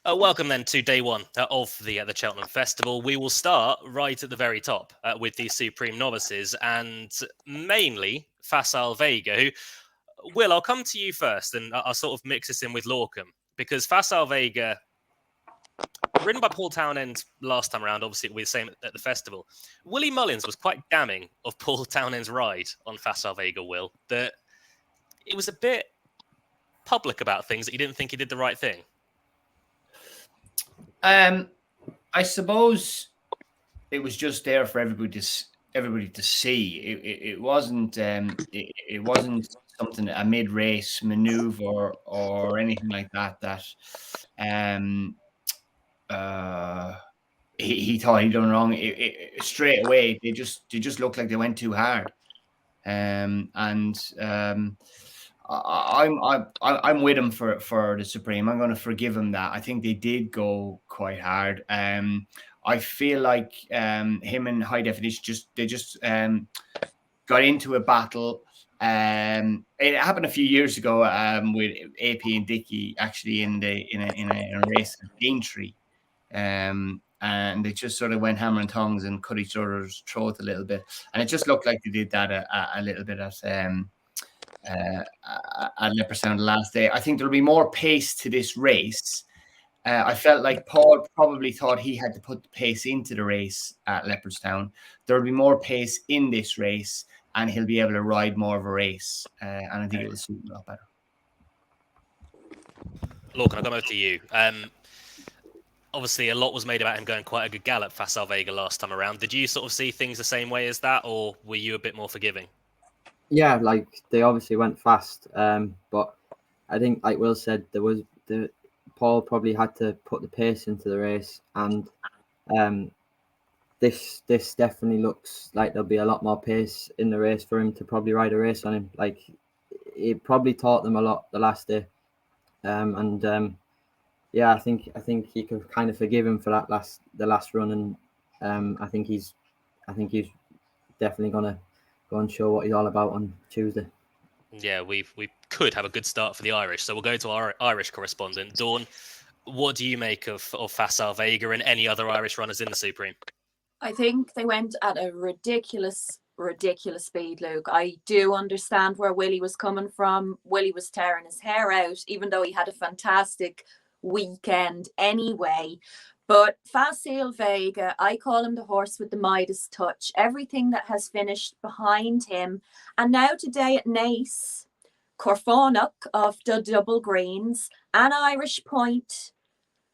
Welcome then to day one of the Cheltenham Festival. We will start right at the very top with the Supreme Novices and mainly Facile Vega, who, Will, I'll come to you first and I'll sort of mix this in with Lorcam because Facile Vega, ridden by Paul Townend last time around, obviously we were the same at the festival. Willie Mullins was quite damning of Paul Townend's ride on Facile Vega, Will, that it was a bit public about things that he didn't think he did the right thing. I suppose it was just there for everybody to see. It wasn't it wasn't something, a mid-race maneuver or anything like that he thought he'd done wrong. Straight away they just looked like they went too hard. I'm with him for the Supreme. I'm going to forgive him that. I think they did go quite hard. I feel like him and High Definition just got into a battle. It happened a few years ago with AP and Dicky actually in a race at Daintree. And they just sort of went hammer and tongs and cut each other's throat a little bit. And it just looked like they did that a little bit at Leopardstown the last day. I think there'll be more pace to this race. I felt like Paul probably thought he had to put the pace into the race at Leopardstown. There'll be more pace in this race, and he'll be able to ride more of a race. And I think it will suit him a lot better. Lorcan, I'll come over to you. Obviously, a lot was made about him going quite a good gallop, Facile Vega, last time around. Did you sort of see things the same way as that, or were you a bit more forgiving? Yeah, like they obviously went fast, but I think, like Will said, Paul probably had to put the pace into the race, and this definitely looks like there'll be a lot more pace in the race for him to probably ride a race on him. Like it probably taught them a lot the last day, yeah, I think you could kind of forgive him for the last run, and I think he's definitely gonna go and show what he's all about on Tuesday. Yeah, we could have a good start for the Irish, so we'll go to our Irish correspondent. Dawn, what do you make of Facile Vega and any other Irish runners in the Supreme? I think they went at a ridiculous speed, Luke. I do understand where Willie was coming from. Willie was tearing his hair out, even though he had a fantastic weekend anyway. But Facile Vega, I call him the horse with the Midas touch. Everything that has finished behind him. And now today at Naas, Corfánach of the Double Greens and Irish Point.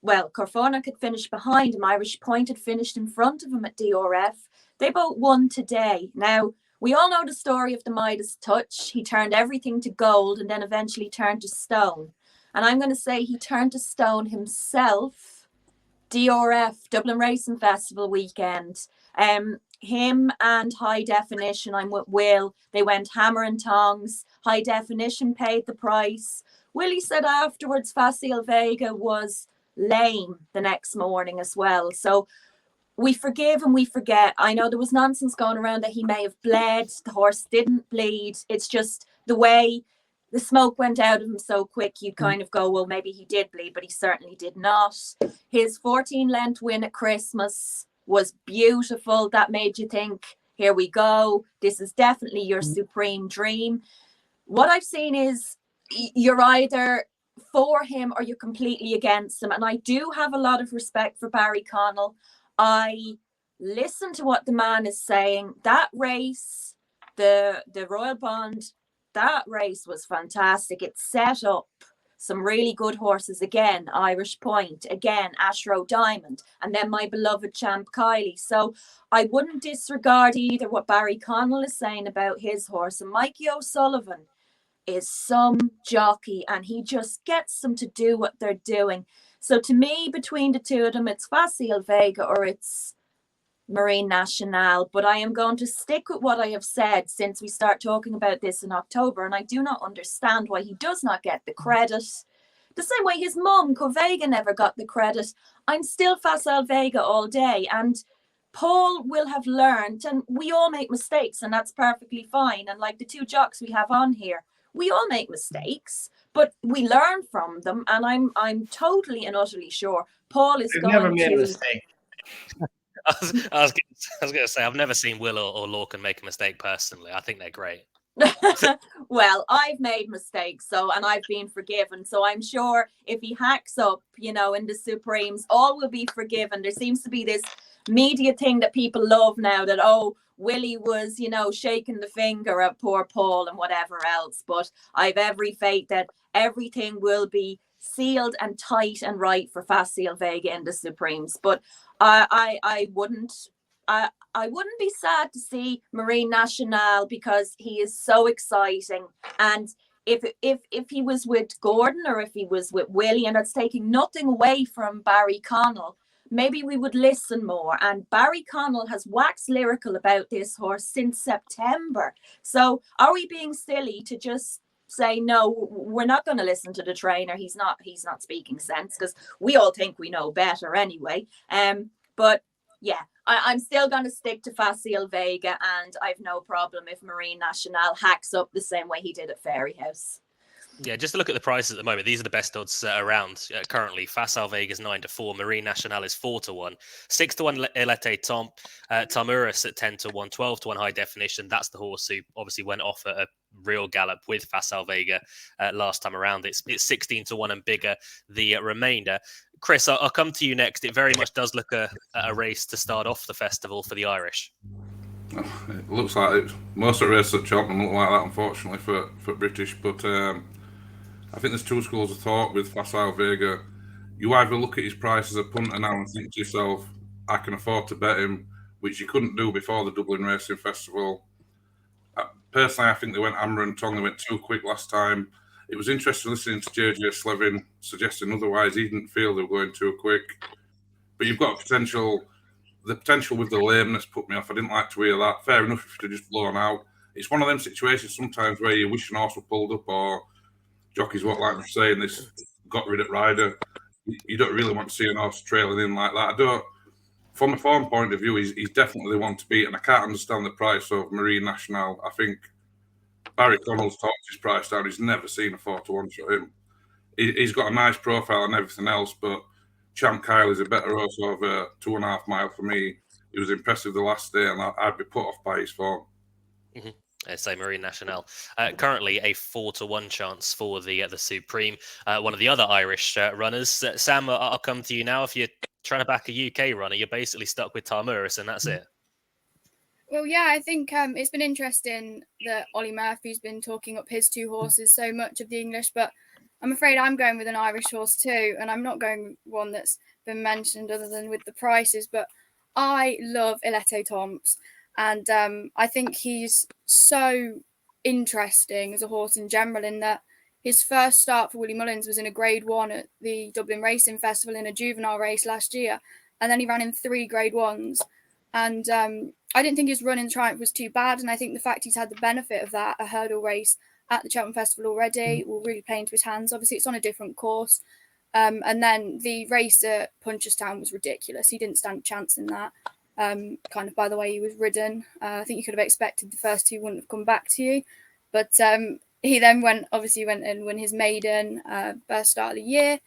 Well, Corfánach had finished behind him. Irish Point had finished in front of him at DRF. They both won today. Now, we all know the story of the Midas touch. He turned everything to gold and then eventually turned to stone. And I'm going to say he turned to stone himself. DRF, Dublin Racing Festival weekend. Him and High Definition, I'm with Will. They went hammer and tongs. High Definition paid the price. Willie said afterwards Facile Vega was lame the next morning as well. So we forgive and we forget. I know there was nonsense going around that he may have bled. The horse didn't bleed. It's just the way the smoke went out of him so quick, you kind of go, well, maybe he did bleed, but he certainly did not. His 14-length win at Christmas was beautiful. That made you think, here we go. This is definitely your supreme dream. What I've seen is you're either for him or you're completely against him. And I do have a lot of respect for Barry Connell. I listen to what the man is saying. That race, the Royal Bond, that race was fantastic. It set up some really good horses again. Irish Point, again, Ashrow Diamond, and then my beloved champ Kylie. So I wouldn't disregard either what Barry Connell is saying about his horse. And Mikey O'Sullivan is some jockey, and he just gets them to do what they're doing. So to me, between the two of them, it's Facile Vega or it's Marine Nationale, but I am going to stick with what I have said since we start talking about this in October, and I do not understand why he does not get the credit. The same way his mum, Vega, never got the credit. I'm still Facile Vega all day, and Paul will have learned, and we all make mistakes, and that's perfectly fine. And like the two jocks we have on here, we all make mistakes, but we learn from them, and I'm totally and utterly sure Paul is They've going never made a to. mistake. I was going to say, I've never seen Will or Lorcan make a mistake personally. I think they're great. Well, I've made mistakes, and I've been forgiven. So I'm sure if he hacks up, in the Supremes, all will be forgiven. There seems to be this media thing that people love now that, oh, Willie was, shaking the finger at poor Paul and whatever else. But I've every faith that everything will be sealed and tight and right for Facile Vega in the Supremes. But I wouldn't be sad to see Marine Nationale because he is so exciting. And if he was with Gordon or if he was with Willie, and that's taking nothing away from Barry Connell, maybe we would listen more. And Barry Connell has waxed lyrical about this horse since September. So are we being silly to just say, no, we're not going to listen to the trainer? He's not speaking sense, because we all think we know better anyway. But yeah, I'm still going to stick to Facile Vega, and I've no problem if Marine Nationale hacks up the same way he did at Fairyhouse. Yeah, just to look at the prices at the moment, these are the best odds around currently. Facile Vega is 9-4, Marine Nationale is 4-1, 6-1 Elete Tamuris at 10-1, 12-1 High Definition. That's the horse who obviously went off at a real gallop with Facile Vega last time around. It's 16-1 and bigger the remainder. Chris, I'll come to you next. It very much does look a race to start off the festival for the Irish. It looks like it. Most of the races at Cheltenham look like that, unfortunately, for British. But I think there's two schools of thought with Facile Vega. You either look at his price as a punter now and think to yourself, I can afford to bet him, which you couldn't do before the Dublin Racing Festival. Personally, I think they went hammer and tongue. They went too quick last time. It was interesting listening to JJ Slevin suggesting otherwise. He didn't feel they were going too quick. But you've got potential. The potential with the lameness put me off. I didn't like to hear that. Fair enough if you'd just blown out. It's one of them situations sometimes where you wish an horse were pulled up, or jockeys won't like me saying this, got rid of rider. You don't really want to see an horse trailing in like that. From a form point of view, he's definitely the one to beat, and I can't understand the price of Marine Nationale. I think Barry Connell's talked his price down. He's never seen a 4-1 for him. He's got a nice profile and everything else, but Champ Kyle is a better horse over 2.5 mile for me. He was impressive the last day, and I'd be put off by his form. Mm-hmm. Say Marine Nationale. Currently a 4-1 chance for the Supreme. One of the other Irish runners. Sam, I'll come to you now. If you're trying to back a UK runner, you're basically stuck with Tamuris, and that's it. Well, yeah, I think it's been interesting that Ollie Murphy's been talking up his two horses so much of the English, but I'm afraid I'm going with an Irish horse too, and I'm not going with one that's been mentioned other than with the prices, but I love Elete Tomps, and I think he's so interesting as a horse in general, in that his first start for Willie Mullins was in a Grade 1 at the Dublin Racing Festival in a juvenile race last year, and then he ran in 3 Grade 1s, and I didn't think his run in Triumph was too bad, and I think the fact he's had the benefit of that, a hurdle race at the Cheltenham Festival already, will really play into his hands. Obviously, it's on a different course. And then the race at Punchestown was ridiculous. He didn't stand a chance in that, kind of by the way he was ridden. I think you could have expected the first two wouldn't have come back to you. But he then went and won his maiden first start of the year.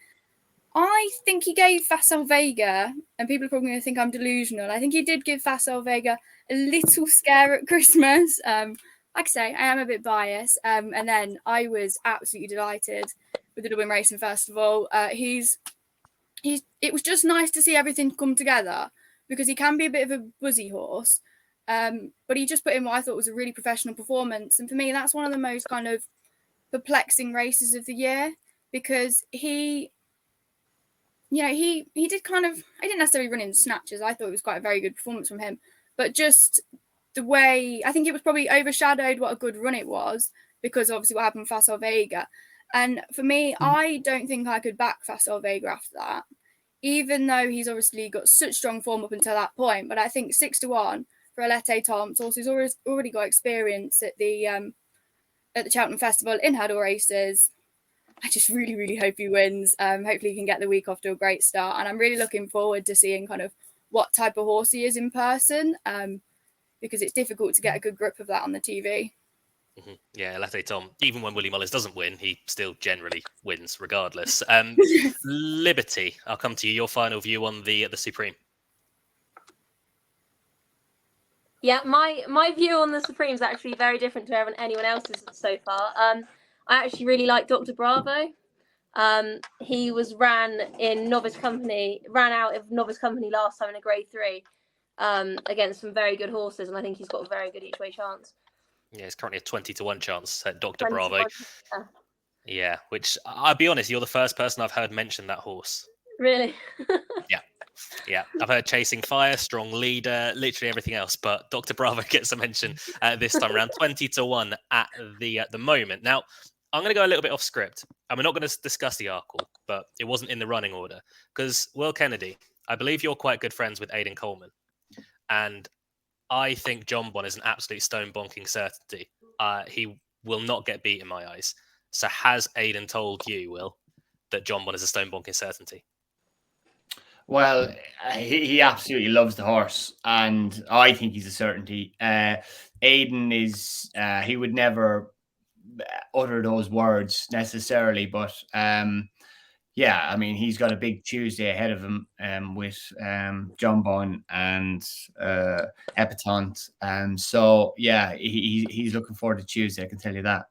I think he gave Facile Vega, and people are probably going to think I'm delusional, I think he did give Facile Vega a little scare at Christmas. Like I say, I am a bit biased. And then I was absolutely delighted with the Dublin Racing Festival. It was just nice to see everything come together, because he can be a bit of a buzzy horse. But he just put in what I thought was a really professional performance. And for me, that's one of the most kind of perplexing races of the year, because he did kind of, I didn't necessarily run in snatches. I thought it was quite a very good performance from him, but just the way, I think it was probably overshadowed what a good run it was, because obviously what happened with Facile Vega. And for me, I don't think I could back Facile Vega after that, even though he's obviously got such strong form up until that point. But I think 6-1 for Elete Tomps, also he's already got experience at the Cheltenham Festival in hurdle races. I just really, really hope he wins. Hopefully he can get the week off to a great start. And I'm really looking forward to seeing kind of what type of horse he is in person, because it's difficult to get a good grip of that on the TV. Yeah, Latte Tom. Even when Willie Mullins doesn't win, he still generally wins regardless. Liberty, I'll come to you. Your final view on the Supreme. Yeah, my view on the Supreme is actually very different to anyone else's so far. I actually really like Dr. Bravo. He ran out of novice company last time in a Grade 3 against some very good horses, and I think he's got a very good each way chance. Yeah, it's currently a 20-1 chance at Dr. Bravo. Yeah. Yeah, which I'll be honest, you're the first person I've heard mention that horse. Really? Yeah, I've heard Chasing Fire, Strong Leader, literally everything else, but Dr. Bravo gets a mention this time around, 20-1 at the moment. Now, I'm going to go a little bit off script, and we're not going to discuss the Arkle, but it wasn't in the running order because Will Kennedy, I believe you're quite good friends with Aidan Coleman, and I think John Bon is an absolute stone bonking certainty. He will not get beat in my eyes. So has Aidan told you, Will, that John Bon is a stone bonking certainty? Well, he absolutely loves the horse, and I think he's a certainty. Aidan is, he would never utter those words necessarily, but yeah, I mean, he's got a big Tuesday ahead of him with John Bon and Epatante. So yeah, he's looking forward to Tuesday, I can tell you that.